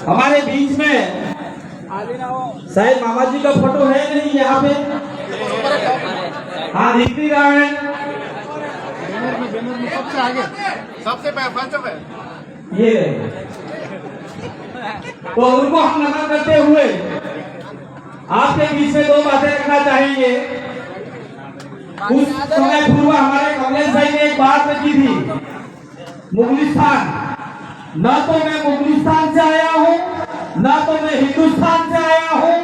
हमारे बीच में शायद मामा जी का फोटो है नहीं यहाँ पे। हाँ दिख नहीं रहा है। सबसे आगे, सबसे फर्स्ट पे ये तो उनको हम नमन करते हुए आपके बीच में दो बातें रखना चाहेंगे। उस समय पूर्व हमारे कमलेश भाई ने एक बात की थी, मुगलिस्तान, न तो मैं मुगलिस्तान से आया हूँ, न तो मैं हिंदुस्तान से आया हूँ,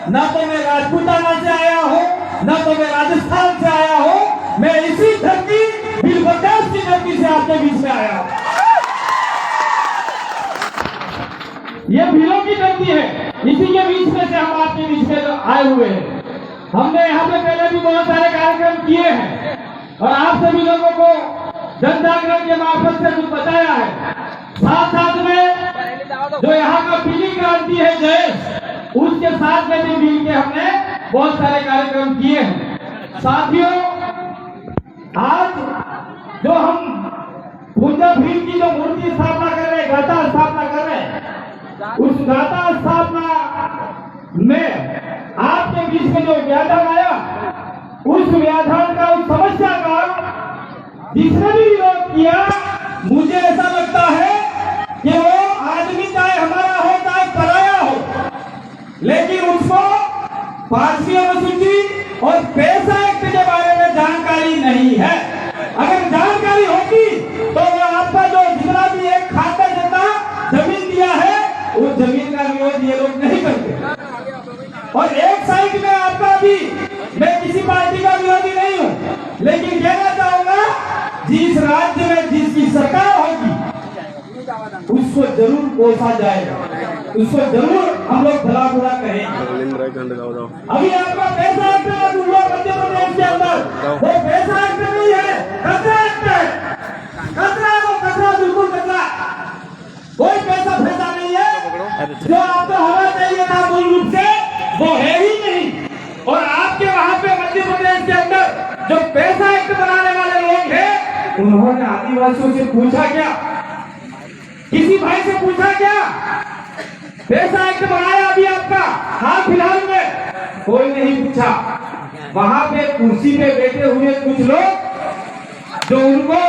न तो मैं राजपूताना से आया हूँ, न तो मैं राजस्थान से आया हूँ, मैं इसी धरती बिलबर्दाश्त की धरती से आपके बीच में आया हूँ। ये भीलों की धरती है, इसी के बीच में से हम आपके बीच में आए हुए हैं। हमने यहाँ पे पहले भी बहुत सारे कार्यक्रम किए हैं और आप सभी लोगों को जन जागरण के मार्फत से कुछ बताया है। साथ साथ में जो यहाँ का पीली क्रांति है जयेश, उसके साथ में भी मिल के हमने बहुत सारे कार्यक्रम किए हैं। साथियों, आज जो हम पूजा भील की जो मूर्ति स्थापना कर रहे हैं, गाथा स्थापना कर रहे हैं, उस गाथा स्थापना में आपके बीच में जो व्याधान आया, उस व्याधान का, उस समस्या का जिसने भी विरोध किया, मुझे ऐसा लगता है कि वो आदमी चाहे हमारा हो चाहे पराया हो, लेकिन उसको 5वीं अनुसूची और पैसा एक्ट के बारे में जानकारी नहीं है। अगर जानकारी होगी तो वो आपका जो जितना भी एक खाता जितना जमीन दिया है, उस जमीन का विरोध ये लोग नहीं करते। और एक साइड में आपका भी, मैं किसी पार्टी का विरोधी नहीं हूँ, लेकिन कहना चाहूंगा जिस राज्य में जिसकी सरकार होगी उसको जरूर कोसा जाएगा, उसको जरूर हम लोग भला बुरा कहेंगे। अभी आपका पैसा एक्ट हुआ मध्य प्रदेश के अंदर, वो पैसा एक्ट नहीं है, कचरा एक्ट है। कचरा, वो कचरा, बिल्कुल कचरा, कोई पैसा फैसा नहीं है। जो आपको होना चाहिए था मूल रूप से, वो है ही नहीं। और आपके वहां पे मध्य प्रदेश के अंदर जो पैसा एक्ट बनाने वाले लोग हैं, उन्होंने आदिवासियों से पूछा क्या? किसी भाई से पूछा क्या? पैसा एक्ट बनाया अभी आपका हाल फिलहाल में? कोई नहीं पूछा। वहां पे कुर्सी पे बैठे हुए कुछ लोग जो उनको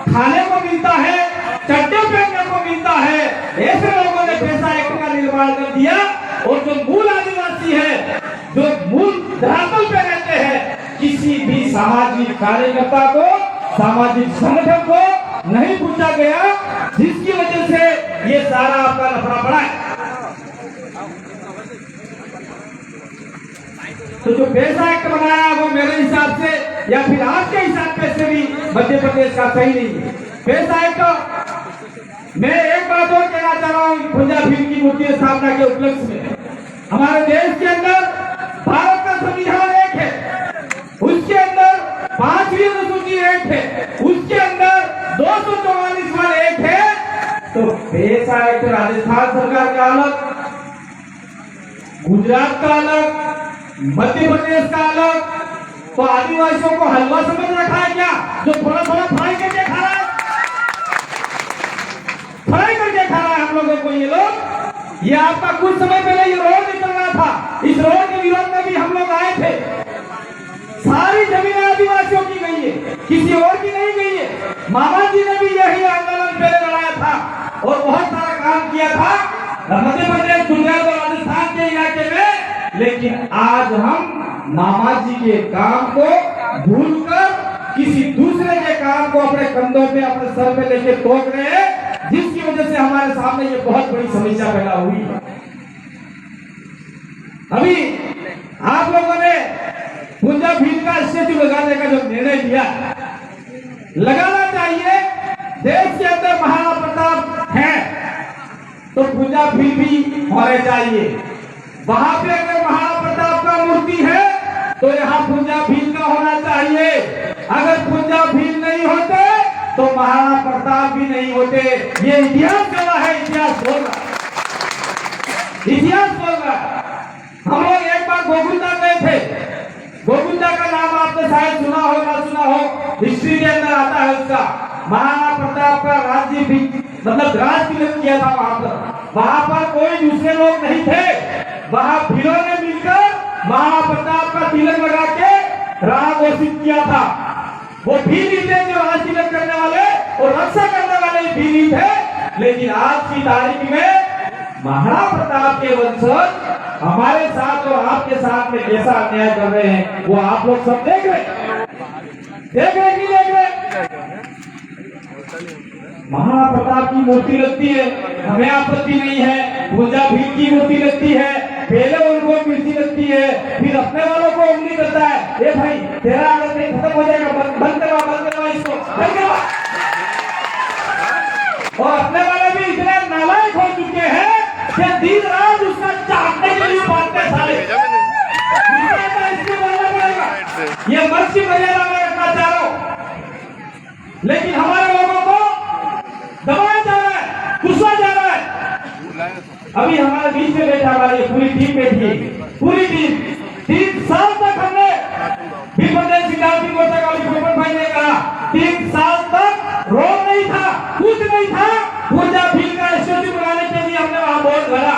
खाने को मिलता है, चड्डे पहनने को मिलता है, ऐसे लोगों ने पैसा एक्ट का निर्माण कर दिया। और जो मूल आदिवासी है, जो मूल धरातल पे रहते हैं, किसी भी सामाजिक कार्यकर्ता को, सामाजिक संगठन को नहीं पूछा गया, जिसकी वजह से ये सारा आपका लफड़ा पड़ा है। तो जो पैसा एक्ट बनाया वो मेरे हिसाब से या फिर आपके हिसाब से भी मध्य प्रदेश का सही नहीं है। पैसा एक्ट, मैं एक बात और कहना चाह रहा हूँ, पूजा भील की मूर्ति स्थापना के उपलक्ष्य में हमारे देश के अंदर भारत का संविधान एक है, उसके अंदर 5वीं अनुसूची एक है, उसके अंदर 244 एक है। तो पैसा एक्ट राजस्थान सरकार का अलग, गुजरात का अलग, मध्य प्रदेश का अलग। तो आदिवासियों को हलवा समझ रखा है क्या, जो थोड़ा थोड़ा फ्राई करके खा रहा है? फ्राई करके खा रहा है हम लोगों को ये लोग। ये आपका कुछ समय पहले ये रोड निकल रहा था, इस रोड के विरोध में भी हम लोग आए थे। सारी जमीनें आदिवासियों की गई है, किसी और की नहीं गई है। मामा जी ने भी यही आंदोलन पहले लड़ाया था और बहुत सारा काम किया था मध्य प्रदेश, गुजरात और राजस्थान के इलाके में। लेकिन आज हम मामा जी के काम को भूलकर किसी दूसरे के काम को अपने कंधों पे, अपने सर पे लेके तोड़ रहे हैं, जिसकी वजह से हमारे सामने ये बहुत बड़ी समस्या पैदा हुई है। अभी आप लोगों ने पूजा भील का स्टेचू लगाने का जो निर्णय लिया, लगाना चाहिए। देश के अंदर महाराणा प्रताप है तो पूजा भील भी होने चाहिए। वहां पे अगर महाराणा प्रताप का मूर्ति है तो यहाँ पूजा भील का होना चाहिए। अगर पूजा भील नहीं होते तो महाराणा प्रताप भी नहीं होते। ये इतिहास गवाह है, इतिहास बोल रहा, इतिहास बोल रहा। हम लोग एक बार गोविंदा गए थे, गोविंदा का नाम आपने शायद सुना हो, हिस्ट्री के अंदर आता है उसका। महाराणा प्रताप का राज्य मतलब राज तिलक किया था वहां पर कोई दूसरे लोग नहीं थे, वहां भीलों ने मिलकर महाप्रताप का तिलक लगा के राज घोषित किया था। वो भील थे जो राज तिलक करने वाले और रक्षा करने वाले भील थे, लेकिन आज की तारीख में महाराणा प्रताप के वंशज हमारे साथ और आपके साथ में कैसा अन्याय कर रहे हैं वो आप लोग सब देख रहे कि देख रहे। महाराणा प्रताप की मूर्ति लगती है, हमें आपत्ति नहीं है। पूजा भील की मूर्ति लगती है, पहले उनको मिर्ची लगती है, फिर अपने वालों को उंगली करता है। ए भाई तेरा अगर नहीं खत्म हो जाएगा, बंद करवा इसको, बंद करवा। और अपने वाले भी इतने नालायक हो चुके हैं कि दिन रात उसका चाटने के लिए बांटते साले। इसके बोलना पड़ेगा, ये मर्द की मर्यादा में रखना चाह रहा हूं, लेकिन हमारे लोगों को दबाया जा रहा है, गुस्सा जा रहा है। अभी हमारे बीच में बैठा हमारी पूरी टीम बैठी, पूरी टीम 3 साल तक हमने विपदेश सिद्धार्थी मोर्चा का गोपन भाई ने कहा 3 साल तक रोड नहीं था, कुछ नहीं था। पूजा भील का स्टेचू बनाने के लिए हमने वहां वोट भरा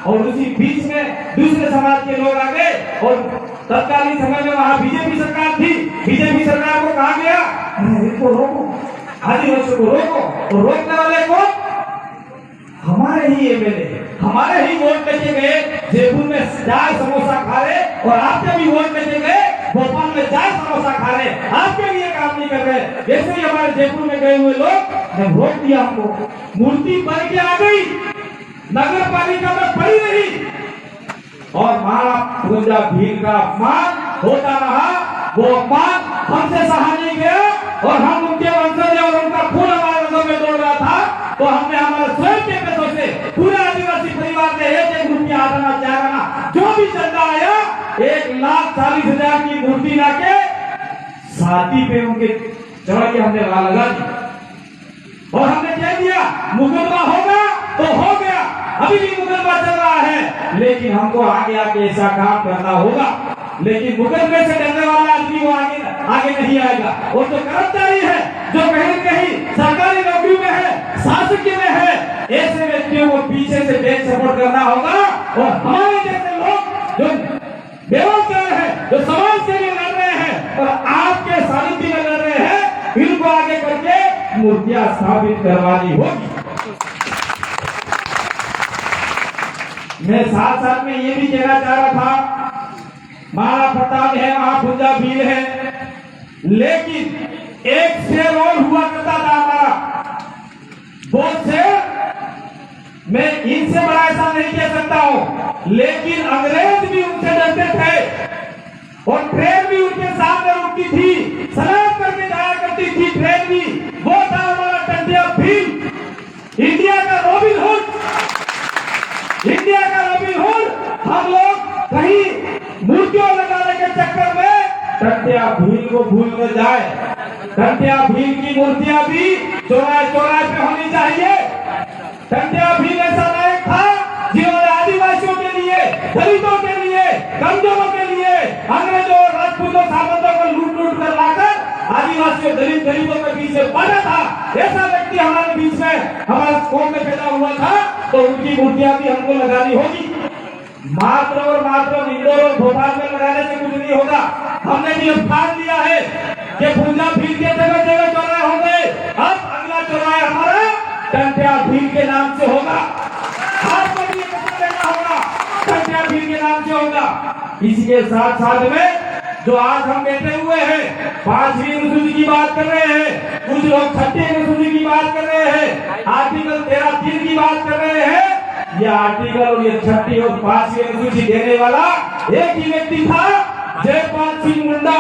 और उसी बीच में दूसरे समाज के लोग आ गए और तत्कालीन समय में वहां बीजेपी सरकार थी। बीजेपी सरकार को कहा गया इनको रोको, आदिवासियों को रोको, और रोकने वाले को हमारे ही एमएलए, हमारे ही वोट लेके गए, जयपुर में चाय समोसा खा रहे, और आपके भी वोट लेके गए भोपाल में चाय समोसा खा रहे, आपके लिए काम नहीं कर रहे। जैसे ही हमारे जयपुर में गए हुए लोग ने वोट दिया हमको, मूर्ति बन के आ गई, नगर पालिका में पड़ी रही, और महाराणा पूजा भील का अपमान होता रहा। वो अपमान हमसे सहा नहीं गया और हम उनके वंशज और उनका खून हमारे रगों में दौड़ रहा था, तो हमने हमारे स्वयं के पैसों से पूरे आदिवासी परिवार ने 1-1 रुपया आना 4 आना जो भी चंदा आया 1,40,000 की मूर्ति लाके छाती पे उनके चढ़ के हमने लगा दी, और हमने कह दिया मुकदमा होगा तो हो गया। अभी भी मुकदमा चल रहा है, लेकिन हमको आगे आके ऐसा काम करना होगा। लेकिन मुकदमे से डरने वाला आदमी वो आगे नहीं आएगा। वो तो कर्मचारी है जो कहीं कहीं सरकारी नौकरी में है, शासकीय में है, ऐसे व्यक्तियों को पीछे से बैक सपोर्ट करना होगा। और हमारे जैसे लोग जो बेरोजगार है, जो समाज के लिए लड़ रहे हैं और आपके सानिध्य में लड़ रहे हैं, इनको आगे करके मूर्तियां स्थापित करवानी होगी। मैं साथ साथ में ये भी कहना चाह रहा था, महाराणा प्रताप है, महापूजा भील है, लेकिन एक शेर और हुआ करता था हमारा, वो शेर मैं इनसे बड़ा ऐसा नहीं कह सकता हूं, लेकिन अंग्रेज भी उनसे डरते थे और ट्रेन भी उनके सामने रुकती थी, सलाम करके जाया करती थी ट्रेन भी। वो था हमारा टंटिया भील, इंडिया का रॉबिन हुड, इंडिया का रॉबिन हुड। हम लोग कहीं मूर्तियों लगाने के चक्कर में टंटिया भील को भूल न जाए। टंटिया भील की मूर्तियां भी चौराहे चौराहे पे होनी चाहिए। टंटिया भील ऐसा नायक था जिन्होंने आदिवासियों के लिए, दलितों के लिए, कमजोरों के लिए, अंग्रेजों और राजपूतों सामंतों को लूट लूट कर लाकर आदिवासियों दलित गरीबों के बीच में बांटा था। ऐसा व्यक्ति हमारे बीच में, हमारे कौम में पैदा हुआ था, तो उनकी मूर्तियां भी हमको लगानी होगी। मात्र और मात्र इंदौर और भोपाल में लगाने से कुछ नहीं होगा। हमने भी ठान लिया है कि पूजा भील के जगह जगह चौराहे होंगे। अब अगला चौराहा हमारा टंटिया भील के नाम से होगा। आपको भी देना होगा, टंटिया भील के नाम से होगा। इसके साथ साथ में जो आज हम बैठे हुए हैं, 5वीं अनुसूची की बात कर रहे हैं, कुछ लोग 6ठी अनुसूची की बात कर रहे हैं, आर्टिकल 13(3) की बात कर रहे हैं। ये आर्टिकल और ये 6ठी और 5वीं अनुसूची देने वाला एक ही व्यक्ति था, जयपाल सिंह मुंडा।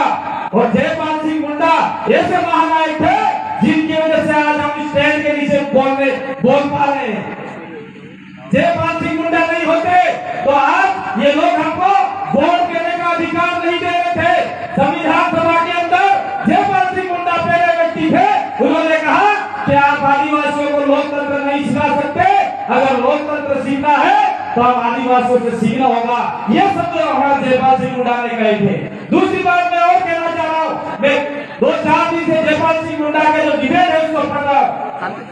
और जयपाल सिंह मुंडा ऐसे महानायक थे जिनकी वजह से आज हम स्टैंड के नीचे बोल पा रहे हैं। जयपाल सिंह मुंडा नहीं होते तो आज ये लोग हमको वोट देने का अधिकार नहीं दे रहे थे। संविधान सभा के अंदर जयपाल सिंह मुंडा पहले व्यक्ति थे, उन्होंने कहा कि आप आदिवासियों को लोकतंत्र नहीं सिखा सकते, अगर लोकतंत्र सीखना है तो हम आदिवासियों से सीखना होगा। ये सब जो हमारे जयपाल सिंह मुंडा ने कहे थे। दूसरी बात मैं और कहना चाह रहा हूँ, मैं 2-4 दिन से जयपाल सिंह मुंडा के जो डिबेट है उसको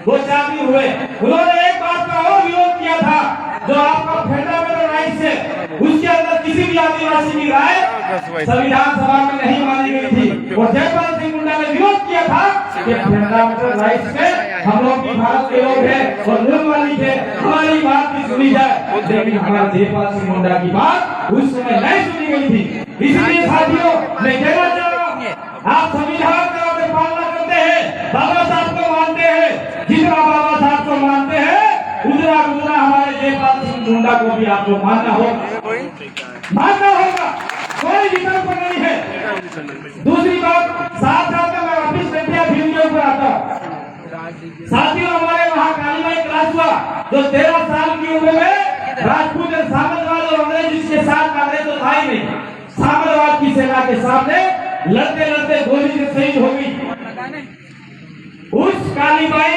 2-4 दिन हुए, उन्होंने एक बात का और विरोध किया था, जो आपका फंडामेंटल राइट्स है, उसके अंदर किसी भी आदिवासी की राय संविधान सभा में नहीं मानी गई थी। और जयपाल सिंह मुंडा ने विरोध किया था कि फंडामेंटल राइट्स में हम लोग भी भारत के लोग हैं और मूल मालिक है, हमारी बात भी सुनी जाए। लेकिन हमारे जयपाल सिंह मुंडा की बात उस समय नहीं सुनी गई थी। इसलिए साथियों, मैं कहना चाह रहा हूँ, आप संविधान का पालना करते हैं, बाबा साहब को मानते हैं, जितना बाबा साहब को मानते हैं उतना हमारे जयपाल सिंह मुंडा को भी आपको मानना होगा, कोई विकल्प नहीं है। दूसरी बात, साथ में मैं वापिस टंटिया फिल्म के ऊपर आता हूँ। साथियों, हमारे वहाँ कालीबाई क्लास हुआ, जो 13 साल की उम्र में राजपूत सामंतवाद और अंग्रेज जिसके साथ कांग्रेस तो था ही नहीं, सामंतवाद की सेना के सामने लड़ते लड़ते गोली से शहीद हो गई। उस कालीबाई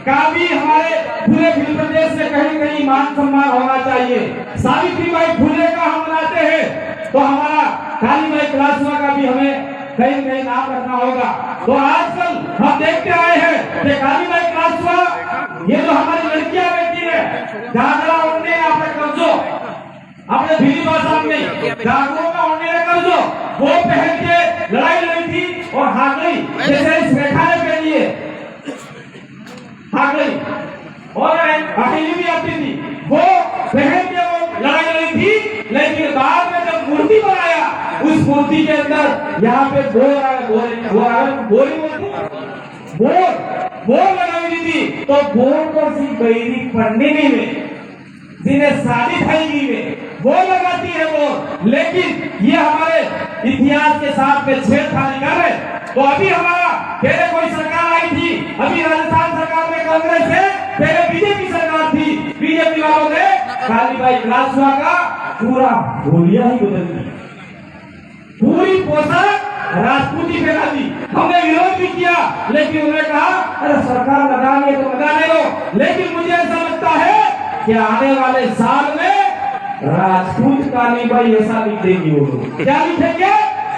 का भी हमारे पूरे फिल्म प्रदेश में कहीं कहीं मान सम्मान होना चाहिए। सावित्रीबाई फुले का हम मनाते हैं तो हमारा कालीबाई क्लासवा का भी हमें कहीं कहीं नाम रखना होगा। तो आजकल हम देखते आए हैं कि कालीबाई क्लासवा, ये जो हमारी लड़कियां बैठी है, घाघरा ओढ़ने अपने कब्जो, अपने भीली भाषा में जागरूक का ओढ़ने कब्जो, वो पहन के लड़ाई लड़ी थी और हार गई। जैसे इस रेखा के लिए हार गई और अकेली भी आती थी, वो पहन के वो लड़ाई लड़ी थी। लेकिन बाद में जब मूर्ति बनाया, उस मूर्ति के अंदर यहाँ पे बोर लगाई थी, तो बोर को सिर्फ बैरी पंडिनी में, जिन्हें शादी थी में वो लगाती है वो। लेकिन ये हमारे इतिहास के साथ में छेड़खानी कर रहे। तो अभी हमारा पहले कोई सरकार आई थी, अभी राजस्थान सरकार में कांग्रेस है, पहले बीजेपी सरकार थी, बीजेपी वालों ने कालीबाई क्लासवा का पूरा होलिया ही बदल दी, पूरी पोशाक राजपूती पहना दी। हमने विरोध भी किया, लेकिन उन्होंने कहा अरे सरकार लगाने तो लगाने दो। लेकिन मुझे ऐसा लगता है कि आने वाले साल में राजपूत कालीबाई ऐसा लिख देंगे वो लोग। क्या लिखेंगे?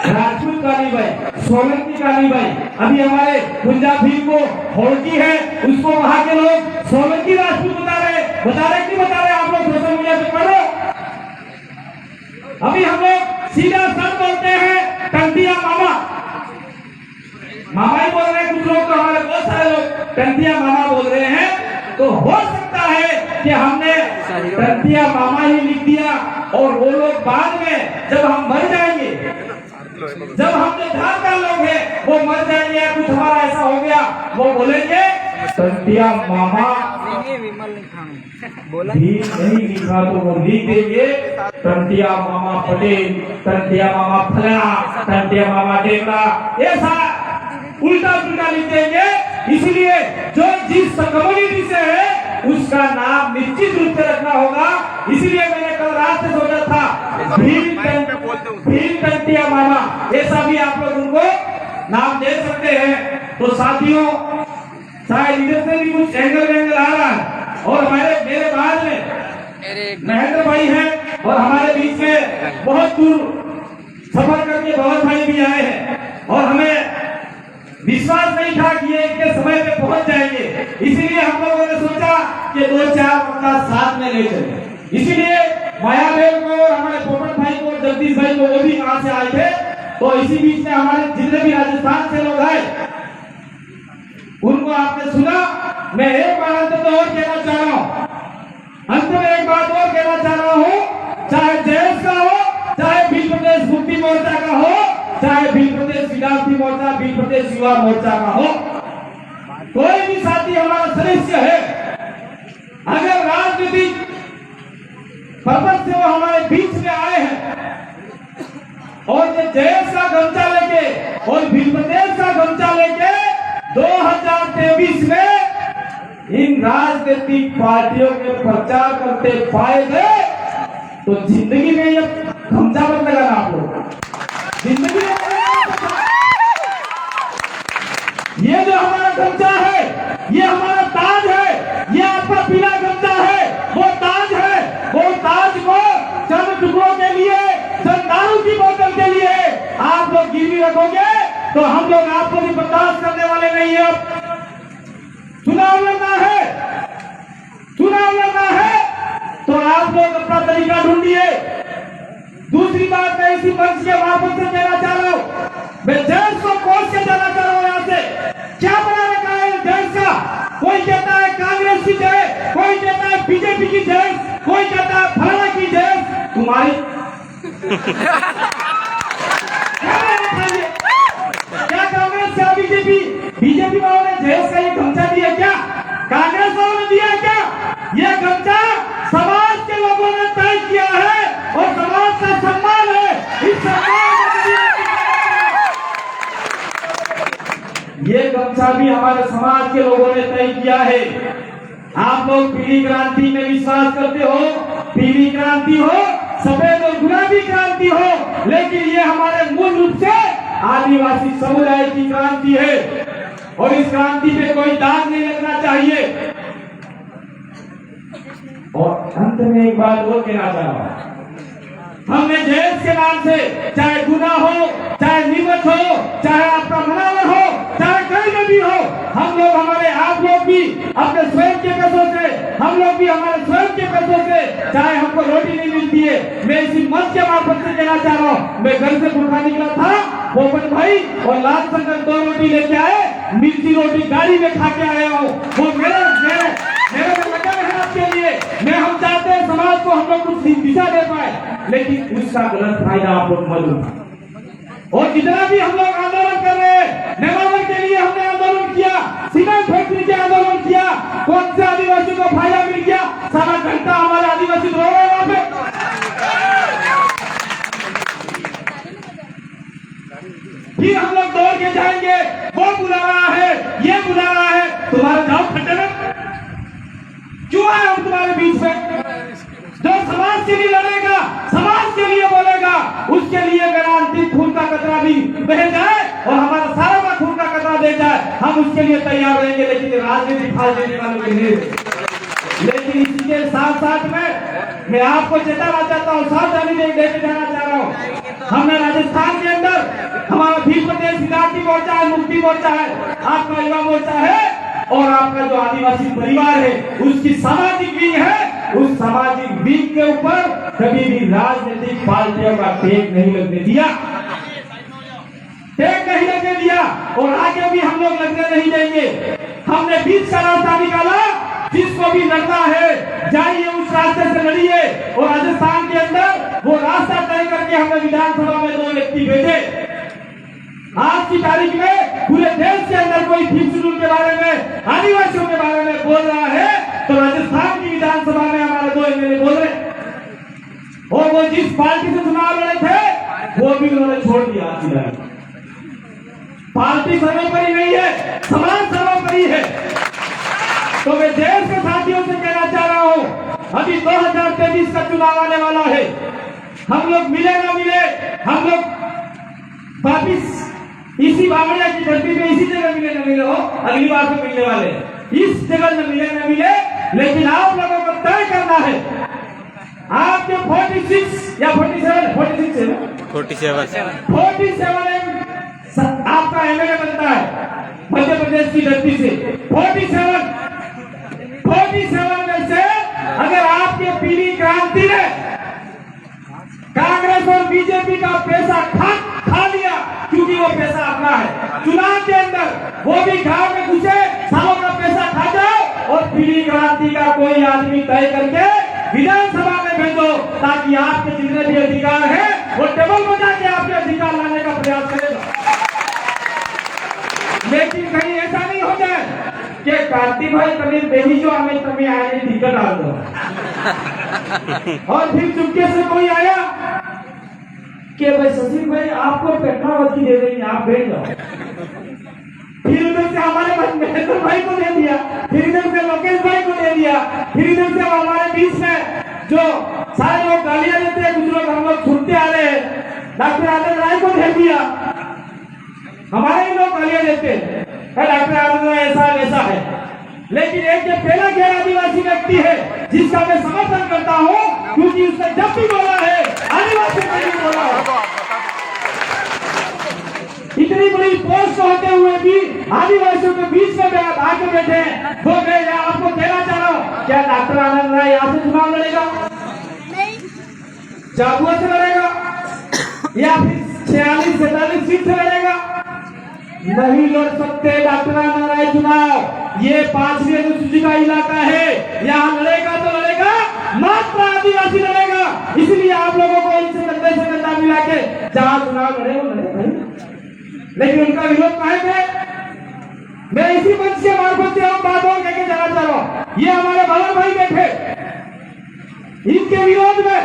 राजपूत कालीबाई, सोलंकी कालीबाई। अभी हमारे पंजाबी को होड़की है, उसको वहां के लोग सोलंकी राजपूत बता रहे कि बता रहे? आप लोग सोशल मीडिया पे पढ़ो। अभी हम लोग सीधा सब बोलते हैं टंटिया मामा, मामा ही बोल रहे हैं। कुछ लोग तो हमारे बहुत सारे लोग टंटिया मामा बोल रहे हैं। तो हो सकता है कि हमने टंटिया मामा ही लिख दिया और वो लोग बाद में जब हम मर जाएंगे, जब हम जो धारदार लोग हैं वो मर जाएंगे या कुछ हमारा ऐसा हो गया, वो बोलेंगे टंटिया मामा भी नहीं लिखा तो वो लिख देंगे टंटिया मामा पटेल, टंटिया मामा फलाना, टंटिया मामा टेकड़ा, ऐसा उल्टा पुल्टा लिख देंगे। इसलिए जो जिस कम्युनिटी से है उसका नाम निश्चित रूप से रखना होगा। इसलिए मैंने कल रात से सोचा था भीम टंटिया मामा, ऐसा भी आप लोग उनको नाम दे सकते हैं। तो साथियों, शायद इधर से भी कुछ एंगल आ रहा है और मेरे बाद में महेंद्र भाई हैं और हमारे बीच में बहुत दूर सफर करके बहुत भाई भी आए हैं और हमें विश्वास नहीं था कि ये इतने समय पे पहुंच जाएंगे। इसीलिए हम लोगों ने सोचा कि 2-4 वक्ता साथ में ले चले। इसीलिए मायादेव को और हमारे पोपट भाई को, जगदीश भाई को, वो भी वहां से आए थे। तो इसी बीच में हमारे जितने भी राजस्थान से लोग आए उनको आपने सुना। मैं एक बार अंत में और कहना चाह रहा हूँ, अंत में एक बात और कहना चाह रहा हूँ, चाहे जयेश का हो, चाहे भील प्रदेश मुक्ति मोर्चा का हो, चाहे भील प्रदेश विद्यार्थी मोर्चा, भील प्रदेश युवा मोर्चा का हो, कोई भी साथी हमारा सदस्य है, अगर राजनीतिक पर्पज से वो हमारे बीच में आए हैं और ये जयेश का गमछा लेके और भील प्रदेश का गमछा लेके 2023 में इन राजनीतिक पार्टियों के प्रचार करते पाए गए तो जिंदगी में ये गमछा मत लगाना आप लोग, जिंदगी में ये जो हमारा गमछा है, ये हमारा ताज है, ये आपका पीला गमछा है, वो ताज है। वो ताज को चंद टुकड़ों के लिए, चंद दारू की बोतल के लिए आप लोग गिरवी रखोगे तो हम लोग आपको भी बर्दाश्त करने वाले नहीं है। सुना इसी मंच के माध्यम से कहना चाह रहा हूँ, मैं देश को कोस के जाना चाह रहा हूँ। यहाँ से क्या बना रखा है देश का? कोई कहता है कांग्रेस की जय, कोई कहता है बीजेपी की जय, कोई कहता है फलाना की जय। तुम्हारी क्या कांग्रेस क्या बीजेपी वालों ने जयेश का ये गमछा दिया क्या? कांग्रेस वालों ने दिया क्या? ये गमछा समाज के लोगों ने तय किया है और समाज का सम्मान है। इस सम्मान ये गमछा भी हमारे समाज के लोगों ने तय किया है। आप लोग पीली क्रांति में विश्वास करते हो, पीली क्रांति हो, सफेद और गुलाबी क्रांति हो, लेकिन ये हमारे मूल रूप से आदिवासी समुदाय की क्रांति है और इस क्रांति पे कोई दाग नहीं लगना चाहिए। और अंत में एक बात और कहना चाह रहा हूं, हमने देश के नाम से चाहे गुना हो, चाहे नीमच हो, चाहे आपका मनावर हो, चाहे कहीं में भी हो, हम लोग हमारे आप लोग भी अपने स्वयं के पैसों से, हम लोग भी हमारे स्वयं के पैसों से, चाहे हमको रोटी नहीं मिलती है, मैं इसी मंच के माध्यम से कहना चाह रहा हूँ, मैं घर से भूखा निकला था, पोपट भाई और लाल शंकर 2 रोटी लेके आए, मिर्ची रोटी गाड़ी में खा के आया हूँ। वो मेरे में लगा है आपके लिए। मैं हम चाहते हैं समाज को हम लोग कुछ दिशा दे पाए, लेकिन उसका गलत फायदा आप लोग मत उठाएं। और जितना भी हम लोग आंदोलन कर रहे हैं, नेमावर के लिए हमने आंदोलन किया, सीमेंट फैक्ट्री के आंदोलन किया, कौन से आदिवासियों को फायदा मिल गया? सारा घंटा हमारे आदिवासी रो रहे हैं वहां पे। फिर हम लोग दौड़ के जाएंगे, वो बुला रहा है, ये बुला रहा है, तुम्हारा जाओ खड्डे में। क्यों आए हम तुम्हारे बीच में? जो समाज के लिए लड़ेगा, समाज के लिए बोलेगा, उसके लिए मेरा अंतिम खून का कतरा भी बह जाए और हमारा सारा का खून का कतरा दे जाए, हम उसके लिए तैयार रहेंगे, लेकिन राजनीति फाल देने वालों के लिए। लेकिन इसी के साथ साथ में मैं आपको चेताना चाहता हूँ, सावधानी देके जाना चाह रहा हूँ। हमने राजस्थान के अंदर हमारा भी प्रदेश विद्यार्थी मोर्चा है, मुक्ति मोर्चा है, आपका युवा मोर्चा है और आपका जो आदिवासी परिवार है उसकी सामाजिक विंग है। उस सामाजिक विंग के ऊपर कभी भी राजनीतिक पार्टियों का टेक नहीं लगने दिया, टेक नहीं लगने दिया और आगे भी हम लोग लगने नहीं देंगे। हमने बीच का रास्ता निकाला, जिसको भी लड़ना है जाइए उस रास्ते से लड़िए। और राजस्थान के अंदर वो रास्ता तय करके हमने विधानसभा में 2 व्यक्ति भेजे। आज की तारीख में पूरे देश के अंदर कोई फिफ्थ शेड्यूल के बारे में, आदिवासियों के बारे में बोल रहा है तो राजस्थान की विधानसभा में हमारे 2 एमएलए बोल रहे, और वो जिस पार्टी से चुनाव लड़े थे वो भी उन्होंने छोड़ दिया। आज की तारीख पार्टी सर्वोपरि नहीं है, समाज सर्वोपरि है। तो मैं देश के साथियों से कहना चाह रहा हूं, अभी 2023 का चुनाव आने वाला है। हम लोग मिले ना मिले, हम लोग वापिस इसी बावड़िया की धरती पे इसी जगह मिले न मिले हो, अगली बार तो मिलने वाले, इस जगह न मिले, लेकिन आप लोगों को तय करना है। आपके 46 या 47 है ना, 47 आपका एमएलए बनता है मध्य प्रदेश की धरती से। 47 में से अगर आपके पीली क्रांति ने कांग्रेस और बीजेपी का पैसा खा लिया, क्योंकि वो पैसा अपना है, चुनाव के अंदर वो भी गांव में घुसे, सालों का पैसा खा जाओ और पीली क्रांति का कोई आदमी तय करके विधानसभा में भेजो, ताकि आपके जितने भी अधिकार है वो टेबल बजा के आपके अधिकार लाने का प्रयास करेगा। लेकिन कहीं ऐसा नहीं हो जाए कि कार्तिक भाई कभी बेहिजो हमें तभी आए टिकट डाल दो और फिर चुपके से कोई आया कि भाई सचिन भाई आपको पेट्रावती दे देंगे, आप बैठ जाओ। फिर उधर से हमारे महेंद्र भाई को दे दिया, फिर इधर से लोकेश भाई को दे दिया, फिर इधर से हमारे बीच में जो सारे लोग गालियां देते हैं, कुछ लोग हम लोग छूटते आ रहे हैं, डॉक्टर आनंद राय को दे दिया। हमारे ही लोग गालियां देते हैं, डॉक्टर आनंद राय ऐसा वैसा है। लेकिन एक ये पहला गैर आदिवासी व्यक्ति है जिसका मैं समर्थन करता हूं, क्योंकि उसने जब भी बोला है आदिवासी को नहीं बोला। इतनी बड़ी पोस्ट होते हुए भी आदिवासियों के बीच में आके बैठे हैं। तो मैं आपको कहना चाह रहा हूँ, क्या डॉक्टर आनंद राय यहाँ से चुनाव लड़ेगा? झाबुआ से लड़ेगा? या फिर 46-47 सीट से लड़ेगा? नहीं लड़ सकते डॉक्टर नारायण चुनाव। ये 5वीं अनुसूची का इलाका है, यहाँ लड़ेगा तो लड़ेगा मात्र आदिवासी लड़ेगा। इसलिए आप लोगों को इनसे कंधे से कंधा मिला के जहां चुनाव लड़े वो लड़े भाई, लेकिन उनका विरोध काहे पे? मैं इसी मंच के मार्फत से हम बात और कहकर जाना चाह रहा हूं, ये हमारे भवन भाई बैठे, इनके विरोध में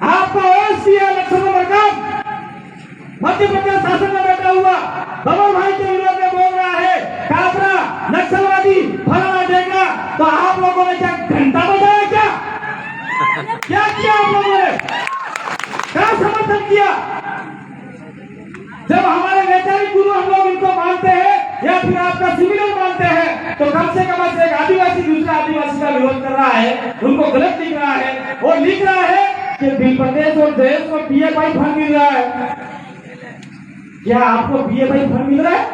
आपका ओएसपी है लक्ष्मण मरकाम मध्य प्रदेश शासन में बैठा हुआ भवन भाई के विरोध में बोल रहा है काबरा नक्सलवादी फलाना देगा। तो आप लोगों ने क्या घंटा बजाया? क्या किया आप लोगों ने? क्या समर्थन किया? जब हमारे वैचारिक गुरु हम लोग इनको मानते हैं या फिर आपका सिविलियन मानते हैं, तो कम से कम एक आदिवासी दूसरा आदिवासी का विरोध कर रहा है, उनको गलत लिख रहा है और लिख रहा है कि बिल प्रदेश और देश को पीएफआई फंड मिल रहा है। क्या आपको पीएफआई फंड मिल रहा है?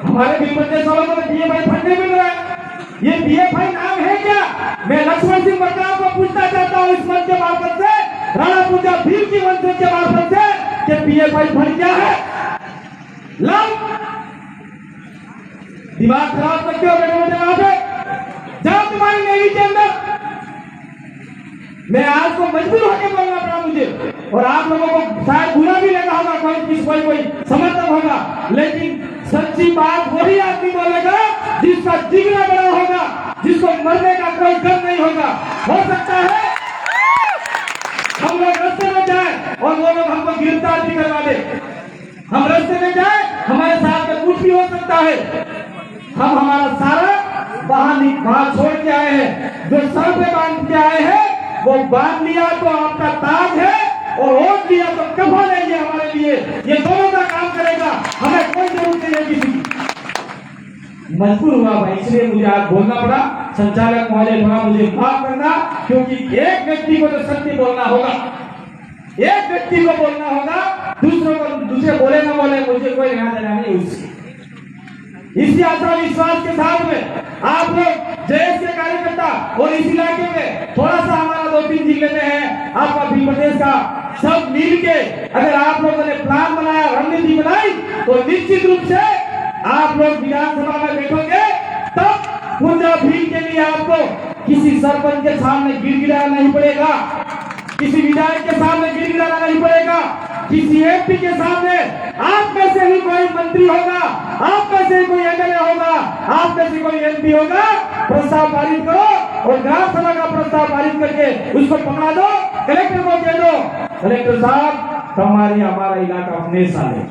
हमारे बिल प्रदेश वालों को पीएफआई फंड नहीं मिल रहा है। ये पीएफआई नाम है क्या? मैं लक्ष्मण सिंह मरकाम को पूछना चाहता हूँ इस मंच के मार्फत से, राणा पूजा भीम की मंच के मार्फत से, कि पीएफआई फंड क्या है? दिमाग खराब करते हो बेटे बेटे वहां पे जाओ तुम्हारी नेवी के अंदर। मैं आज को मजबूर होकर बोलना पड़ा मुझे, और आप लोगों को शायद बुरा भी लगा होगा, कोई समर्थक होगा, लेकिन सच्ची बात वही आदमी बोलेगा जिसका जिगरा बड़ा होगा, जिसको मरने का कोई डर नहीं होगा। हो सकता है हम लोग रास्ते में जाए और वो लोग हमको गिरफ्तार भी करवा दे, हम रास्ते में जाए हमारे साथ में कुछ भी हो सकता है। हम हमारा सारा वहां छोड़ के आए हैं, जो सर पे बांध के आए हैं वो बांध लिया तो आपका ताज है, और वोट लिया तो कफन है। ये हमारे लिए ये दोनों का काम करेगा, हमें कोई जरूरत नहीं है किसी की। मजबूर हुआ भाई, इसलिए मुझे आज बोलना पड़ा। संचालक महोदय थोड़ा मुझे माफ करना, क्योंकि एक व्यक्ति को तो सत्य बोलना होगा, एक व्यक्ति को बोलना होगा, दूसरों को दूसरे बोले ना बोले मुझे कोई लेना देना नहीं उससे। इसी आशा विश्वास के साथ में आप लोग जयेश के कार्यकर्ता और इस इलाके में थोड़ा सा हमारा 2-3 जिले में है आपका भी प्रदेश का, सब मिल के अगर आप लोगों ने प्लान बनाया, रणनीति बनाई, तो निश्चित रूप से आप लोग विधानसभा में बैठोगे, तब पूर्जा भीम के लिए आपको किसी सरपंच के सामने गिड़गिड़ाना नहीं पड़ेगा, किसी विधायक के सामने गिड़गिड़ाना नहीं पड़ेगा, किसी एमपी के सामने आप में से ही कोई मंत्री होगा, आप में से कोई एमएलए होगा, आप में से कोई एमपी होगा, प्रस्ताव पारित करो और ग्राम सभा का प्रस्ताव पारित करके उसको पकड़ा दो, कलेक्टर को कह दो कलेक्टर साहब हमारे हमारा इलाका अपने साले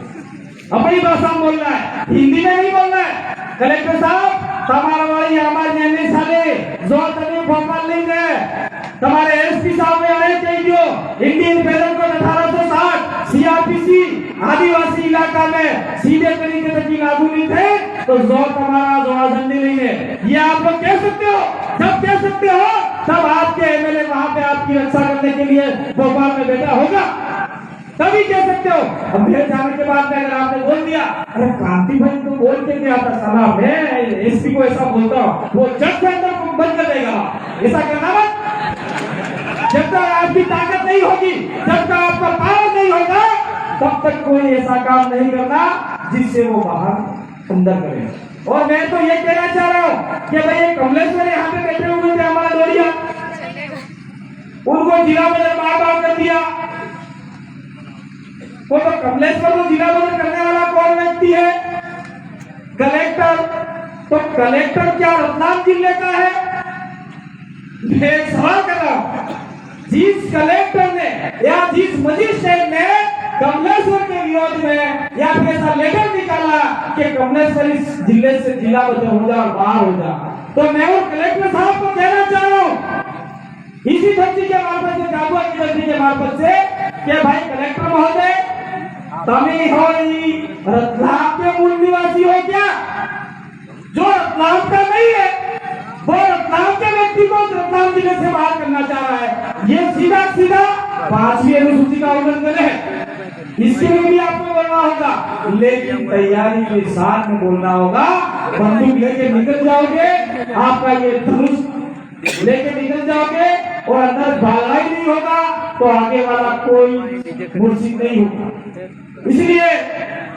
अपनी भाषा में बोलना है, हिंदी में नहीं बोलना है। कलेक्टर साहब हमारे नैने साले जो तभी भोपाल नहीं गए, तुम्हारे एसपी साहब में आए चाहिए इंडियन पेनल कोड 1860 सीआरपीसी आदिवासी इलाका में सीधे तरीके से लागू नहीं थे, तो जो तुम्हारा जो आजंदी नहीं है, ये आप लोग कह सकते हो। जब कह सकते हो तब आपके एमएलए वहां पे आपकी रक्षा करने के लिए भोपाल में बैठा होगा, तभी कह सकते हो। अब मेरे जाने के बाद में अगर आपने बोल दिया अरे क्रांति भाई तो बोल के नहीं आता साला, मैं एसपी को ऐसा बोलता हूँ, वो जज के अंदर बंद कर देगा, ऐसा करना मत। जब तक आपकी ताकत नहीं होगी, जब तक आपका पावर नहीं होगा, तब तक कोई ऐसा काम नहीं करना जिससे वो बाहर अंदर करे। और मैं तो ये कहना चाह रहा हूँ कि भाई कमलेश्वर यहाँ पे बैठे हुए थे हमारे लोरिया, उनको जिला बदल बार कर दिया, तो कमलेश्वर को जिला बदल करने वाला कौन व्यक्ति है? कलेक्टर। तो कलेक्टर क्या रतलाम जिले का है? मैं एक सवाल कर रहा हूं, जिस कलेक्टर ने या जिस मजिस्ट्रेट ने कमलेश्वर के विरोध में या फिर ऐसा लेटर निकाला कि कमलेश्वर इस जिले से जिला बदल हो जा और बाहर हो जा, तो मैं वो कलेक्टर साहब को कहना चाह रहा हूं इसी धरती के मार्फत से, झाबुआ की धरती के मार्फत से, कि भाई कलेक्टर महोदय तभी हो रतलाम के मूल निवासी हो क्या? जो रतलाम का नहीं है वो रतलाम के व्यक्ति को रतलाम जिले से बाहर करना चाह रहा है। ये सीधा सीधा 5वीं अनुसूची का उल्लंघन है। इसके लिए भी आपको बोलना होगा, लेकिन तैयारी के साथ में बोलना होगा। बंदूक लेके निकल जाओगे, आपका ये धनुष लेके निकल जाओगे और अंदर भागना ही नहीं होगा, तो आगे वाला कोई मुर्शिद नहीं होगा। इसलिए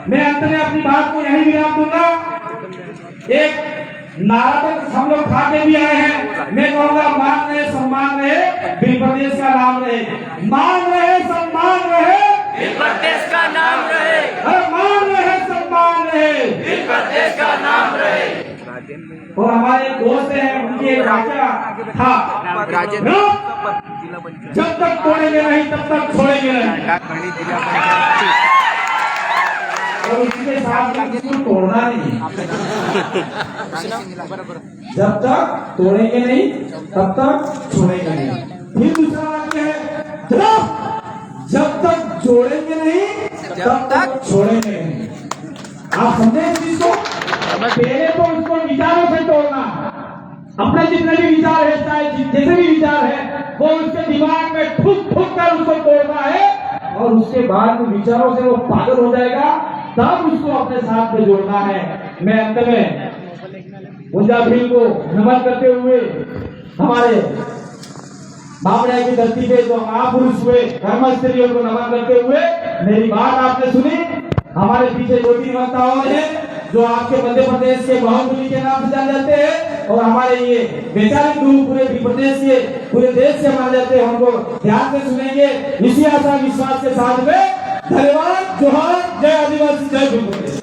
मैं अंत में अपनी बात को यही विराम दूंगा। एक नारा तक हम लोग खा के भी आए हैं। मैं कहूँगा मान रहे सम्मान रहे, बिल प्रदेश का नाम रहे, मान रहे सम्मान रहे, बिल प्रदेश का नाम रहे, अरे मान रहे सम्मान रहे, बिल प्रदेश का नाम रहे। और हमारे एक दोस्त हैं, उनकी एक वाक्या था, जब तक तोड़ेंगे नहीं तब तक छोड़ेंगे नहीं। और उसके साथ में किसी को तोड़ना नहीं, जब तक तोड़ेंगे नहीं तब तक छोड़ेंगे नहीं। फिर दूसरा वाक्य है, जब तक जोड़ेंगे नहीं तब तक छोड़ेंगे नहीं। आप समझे इस चीज को? पहले तो उसको विचारों से तोड़ना, अपने जितने भी विचार है, चाहे जैसे भी विचार है, वो उसके दिमाग में ठुक ठुक कर उसको तोड़ना है, और उसके बाद विचारों से वो पागल हो जाएगा, तब उसको अपने साथ में जोड़ना है। मैं अंत में गुंजा भील को नमन करते हुए, हमारे बाबरा की धरती पे जो महापुरुष हुए धर्म स्त्रियों को नमन करते हुए, मेरी बात आपने सुनी। हमारे पीछे दो तीन वक्ताओं हैं जो आपके मध्य प्रदेश के बाहुबली के नाम से जाने जाते हैं, और हमारे ये वैचारिक गुरु पूरे प्रदेश के पूरे देश से माने जाते हैं। हमको ध्यान से सुनेंगे इसी आशा विश्वास के साथ में। धन्यवाद। जोहार। जय आदिवासी, जय भील प्रदेश।